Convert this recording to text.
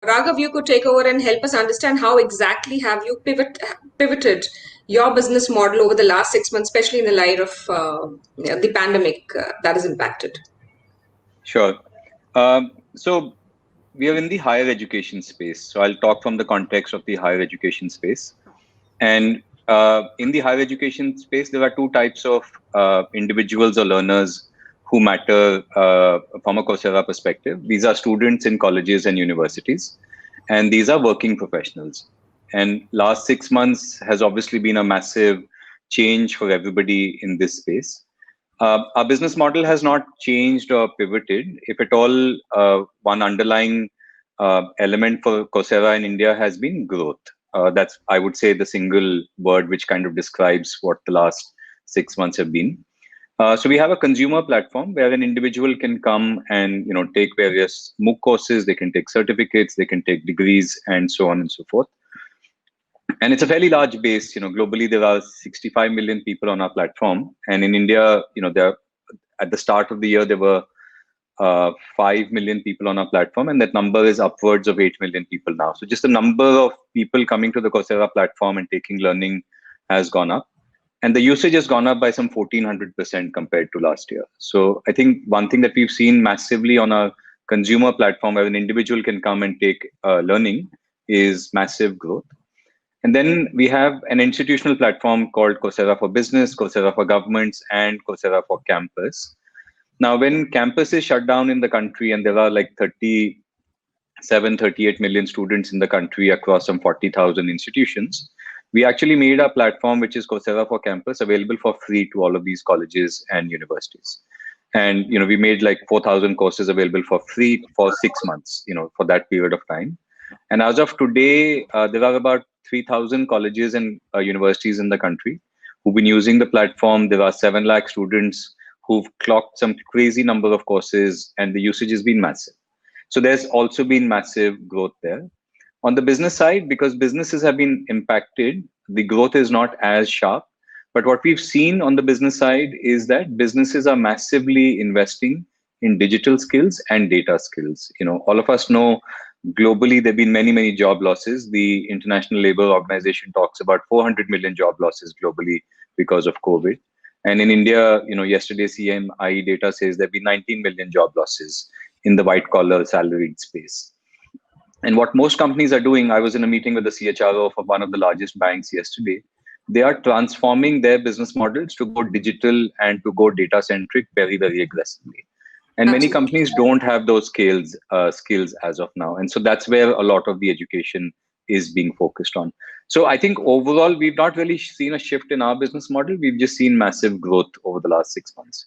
Raghav, you could take over and help us understand how exactly have you pivoted your business model over the last 6 months, especially in the light of the pandemic that has impacted. Sure. So we are in the higher education space. So I'll talk from the context of the higher education space. And in the higher education space, there are two types of individuals or learners who matter from a Coursera perspective. These are students in colleges and universities, and these are working professionals. And last 6 months has obviously been a massive change for everybody in this space. Our business model has not changed or pivoted. If at all, one underlying element for Coursera in India has been growth. That's, I would say, the single word which kind of describes what the last 6 months have been. So we have a consumer platform where an individual can come and take various MOOC courses. They can take certificates, they can take degrees, and so on and so forth. And it's a fairly large base. Globally there are 65 million people on our platform, and in India, there at the start of the year there were 5 million people on our platform, and that number is upwards of 8 million people now. So just the number of people coming to the Coursera platform and taking learning has gone up, and the usage has gone up by some 1400% compared to last year. So I think one thing that we've seen massively on our consumer platform, where an individual can come and take learning, is massive growth. And then we have an institutional platform called Coursera for Business, Coursera for Governments, and Coursera for Campus. Now, when campus is shut down in the country, and there are like 38 million students in the country across some 40,000 institutions, we actually made our platform, which is Coursera for Campus, available for free to all of these colleges and universities. And we made like 4,000 courses available for free for 6 months, for that period of time. And as of today, there are about 3,000 colleges and universities in the country who've been using the platform. There are 7 lakh students who've clocked some crazy number of courses, and the usage has been massive. So there's also been massive growth there. On the business side, because businesses have been impacted, the growth is not as sharp. But what we've seen on the business side is that businesses are massively investing in digital skills and data skills. All of us know globally there have been many, many job losses. The International Labour Organization talks about 400 million job losses globally because of COVID. And in India, yesterday CMI data says there have been 19 million job losses in the white collar salaried space. And what most companies are doing, I was in a meeting with the CHRO of one of the largest banks yesterday. They are transforming their business models to go digital and to go data centric very, very aggressively. And many companies don't have those skills as of now. And so that's where a lot of the education is being focused on. So I think overall, we've not really seen a shift in our business model. We've just seen massive growth over the last 6 months.